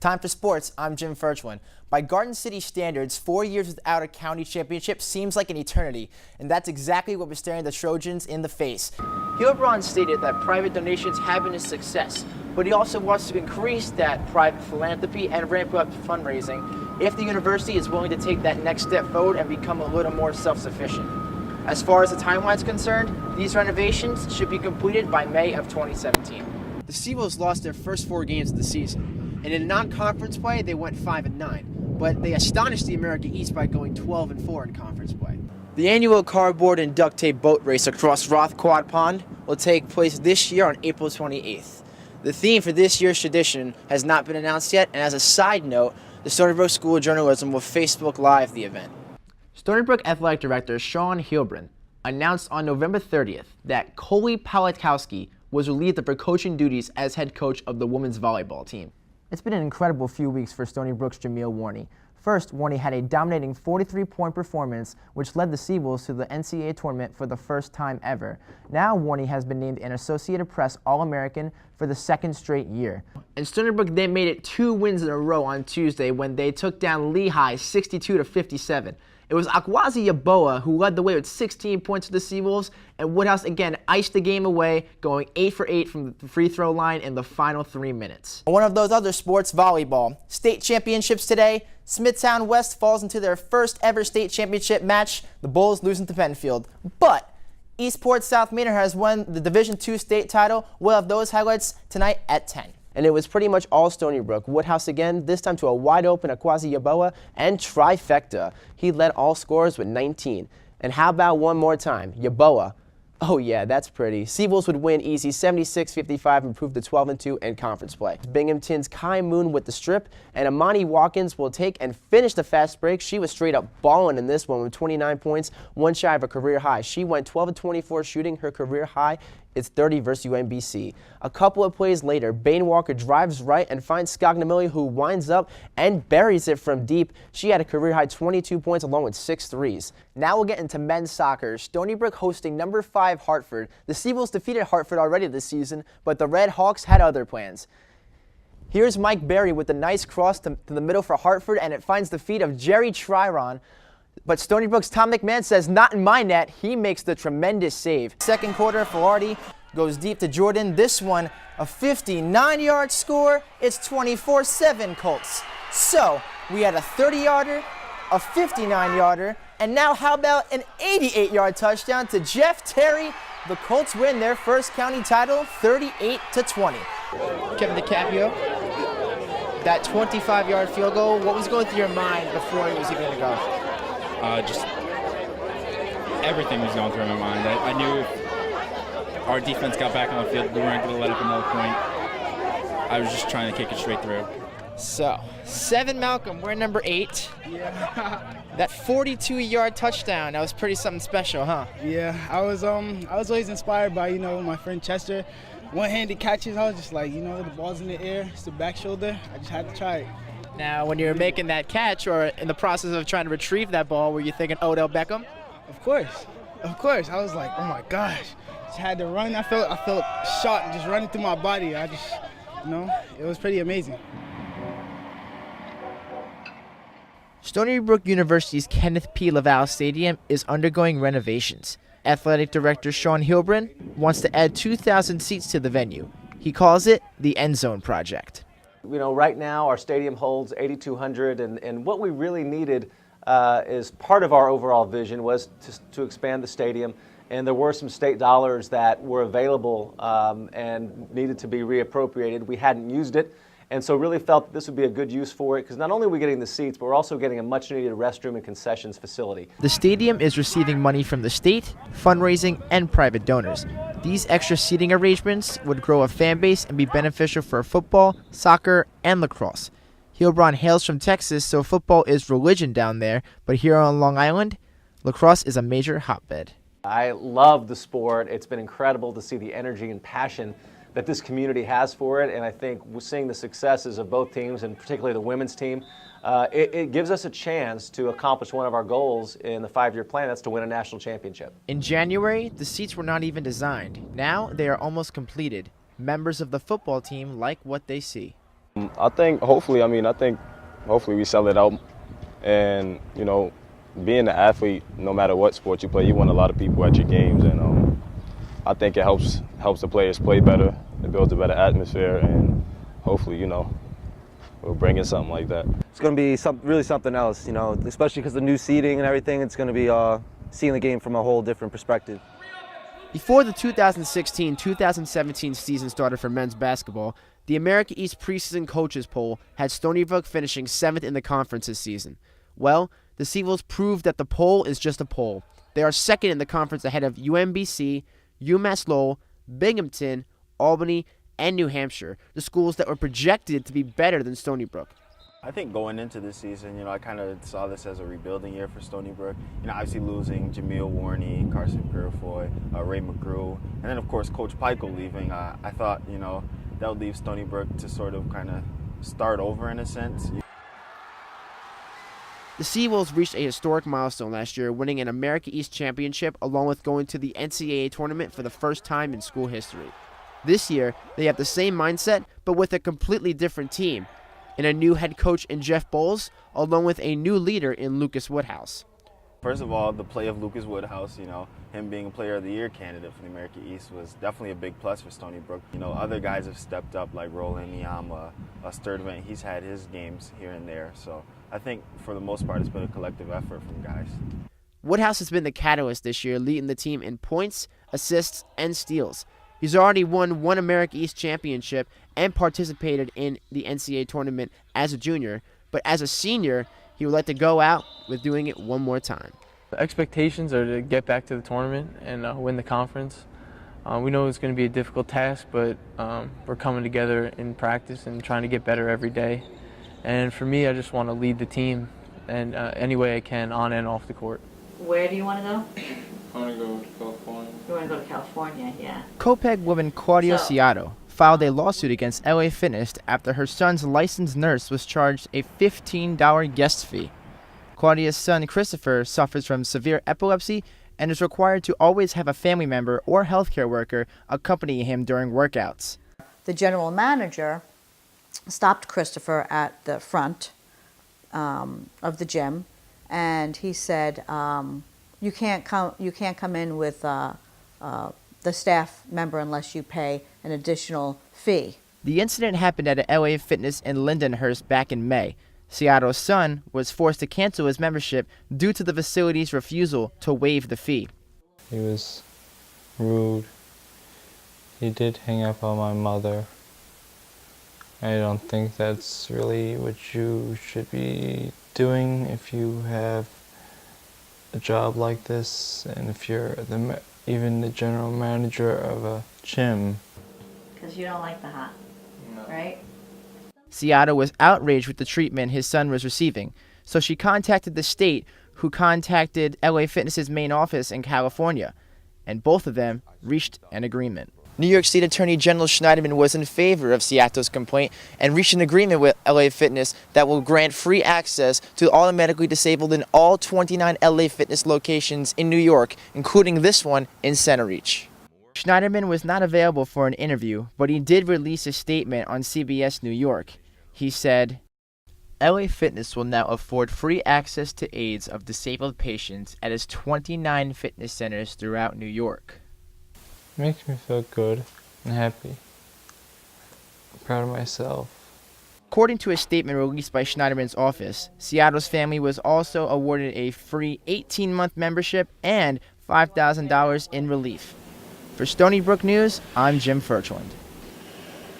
Time for sports, I'm Jim Ferchland. By Garden City standards, 4 years without a county championship seems like an eternity, and that's exactly what we're staring the Trojans in the face. Hilbron stated that private donations have been a success, but he also wants to increase that private philanthropy and ramp up fundraising if the university is willing to take that next step forward and become a little more self-sufficient. As far as the timeline is concerned, these renovations should be completed by May of 2017. The Seawolves lost their first 4 games of the season. And in non-conference play, they went 5-9, but they astonished the American East by going 12-4 in conference play. The annual cardboard and duct tape boat race across Roth Quad Pond will take place this year on April 28th. The theme for this year's tradition has not been announced yet, and as a side note, the Stony Brook School of Journalism will Facebook Live the event. Stony Brook Athletic Director Sean Hilbron announced on November 30th that Coley Palatkowski was relieved of her coaching duties as head coach of the women's volleyball team. It's been an incredible few weeks for Stony Brook's Jamil Warney. First, Warney had a dominating 43-point performance, which led the Seawolves to the NCAA tournament for the first time ever. Now, Warney has been named an Associated Press All-American for the 2nd straight year. And Stony Brook then made it 2 wins in a row on Tuesday when they took down Lehigh 62-57. It was Akwazi Yaboa who led the way with 16 points for the Seawolves, and Woodhouse again iced the game away, going 8 for 8 from the free throw line in the final 3 minutes. One of those other sports, volleyball. State championships today. Smithtown West falls into their first ever state championship match, the Bulls losing to Penfield. But Eastport South Manor has won the Division II state title. We'll have those highlights tonight at 10. And it was pretty much all Stony Brook. Woodhouse again, this time to a wide-open Akwazi Yaboa and trifecta. He led all scorers with 19. And how about one more time? Yaboa. Oh yeah, that's pretty. Seawolves would win easy 76-55 and improve to 12-2 in conference play. Binghamton's Kai Moon with the strip, and Amani Watkins will take and finish the fast break. She was straight up balling in this one with 29 points, one shy of a career high. She went 12-24 shooting. Her career high is 30 versus UMBC. A couple of plays later, Bain Walker drives right and finds Scognamilli, who winds up and buries it from deep. She had a career-high 22 points along with 6 threes. Now we'll get into men's soccer. Stony Brook hosting number 5 Hartford. The Seawolves defeated Hartford already this season, but the Red Hawks had other plans. Here's Mike Berry with a nice cross to the middle for Hartford, and it finds the feet of Jerry Triron. But Stony Brook's Tom McMahon says, not in my net. He makes the tremendous save. Second quarter, Filardi goes deep to Jordan. This one, a 59-yard score. It's 24-7 Colts. So we had a 30-yarder, a 59-yarder, and now how about an 88-yard touchdown to Jeff Terry? The Colts win their first county title, 38-20. Kevin DiCaprio, that 25-yard field goal, what was going through your mind before it was even going to go? Just everything was going through my mind. I knew if our defense got back on the field, we weren't going to let up another point. I was just trying to kick it straight through. So, 7 Malcolm, we're number 8. Yeah. That 42-yard touchdown, that was pretty something special, huh? Yeah, I was always inspired by, my friend Chester. One-handed catches, I was just like, the ball's in the air, it's the back shoulder. I just had to try it. Now, when you were making that catch or in the process of trying to retrieve that ball, were you thinking Odell Beckham? Of course. I was like, oh my gosh. Just had to run. I felt shot just running through my body. I just, it was pretty amazing. Stony Brook University's Kenneth P. Laval Stadium is undergoing renovations. Athletic Director Sean Hilbron wants to add 2,000 seats to the venue. He calls it the End Zone Project. Right now our stadium holds 8,200, and what we really needed is part of our overall vision was to expand the stadium, and there were some state dollars that were available and needed to be reappropriated. We hadn't used it, and so really felt that this would be a good use for it, because not only are we getting the seats, but we're also getting a much needed restroom and concessions facility. The stadium is receiving money from the state, fundraising, and private donors. These extra seating arrangements would grow a fan base and be beneficial for football, soccer, and lacrosse. Hilbron hails from Texas, so football is religion down there, but here on Long Island, lacrosse is a major hotbed. I love the sport. It's been incredible to see the energy and passion that this community has for it, and I think we're seeing the successes of both teams, and particularly the women's team. It gives us a chance to accomplish one of our goals in the 5-year plan, that's to win a national championship. In January, the seats were not even designed. Now they are almost completed. Members of the football team like what they see. I think hopefully we sell it out, and being an athlete, no matter what sport you play, you want a lot of people at your games, and I think it helps the players play better. It builds a better atmosphere, and hopefully, we'll bring in something like that. It's going to be really something else, especially because the new seating and everything. It's going to be seeing the game from a whole different perspective. Before the 2016-2017 season started for men's basketball, the America East preseason coaches poll had Stony Brook finishing 7th in the conference this season. Well, the Seawolves proved that the poll is just a poll. They are 2nd in the conference ahead of UMBC, UMass Lowell, Binghamton, Albany, and New Hampshire, the schools that were projected to be better than Stony Brook. I think going into this season, I kind of saw this as a rebuilding year for Stony Brook. Obviously losing Jameel Warney, Carson Purifoy, Ray McGrew, and then of course Coach Peichel leaving. I thought, that would leave Stony Brook to sort of kind of start over in a sense. The Seawolves reached a historic milestone last year, winning an America East championship along with going to the NCAA tournament for the first time in school history. This year, they have the same mindset, but with a completely different team, and a new head coach in Jeff Bowles, along with a new leader in Lucas Woodhouse. First of all, the play of Lucas Woodhouse, him being a Player of the Year candidate for the America East was definitely a big plus for Stony Brook. Other guys have stepped up like Roland Niyama, Sturdivant. He's had his games here and there. So I think for the most part, it's been a collective effort from guys. Woodhouse has been the catalyst this year, leading the team in points, assists, and steals. He's already won one America East championship and participated in the NCAA tournament as a junior, but as a senior, he would like to go out with doing it one more time. The expectations are to get back to the tournament and win the conference. We know it's going to be a difficult task, but we're coming together in practice and trying to get better every day. And for me, I just want to lead the team and any way I can on and off the court. Where do you want to go? I want to go to California. You want to go to California, yeah. Copeg woman Claudia Ciato filed a lawsuit against LA Fitness after her son's licensed nurse was charged a $15 guest fee. Claudia's son Christopher suffers from severe epilepsy and is required to always have a family member or healthcare worker accompany him during workouts. The general manager stopped Christopher at the front of the gym, and he said, "You can't come in with the staff member unless you pay an additional fee." The incident happened at a LA Fitness in Lindenhurst back in May. Seattle's son was forced to cancel his membership due to the facility's refusal to waive the fee. He was rude. He did hang up on my mother. I don't think that's really what you should be doing if you have a job like this, and if you're even the general manager of a gym. Because you don't like the hot, right? Seattle was outraged with the treatment his son was receiving, so she contacted the state, who contacted LA Fitness's main office in California, and both of them reached an agreement. New York State Attorney General Schneiderman was in favor of Seattle's complaint and reached an agreement with LA Fitness that will grant free access to all the medically disabled in all 29 LA Fitness locations in New York, including this one in Center Reach. Schneiderman was not available for an interview, but he did release a statement on CBS New York. He said, "LA Fitness will now afford free access to aids of disabled patients at its 29 fitness centers throughout New York." Makes me feel good and happy. I'm proud of myself. According to a statement released by Schneiderman's office, Seattle's family was also awarded a free 18-month membership and $5,000 in relief. For Stony Brook News, I'm Jim Ferchland.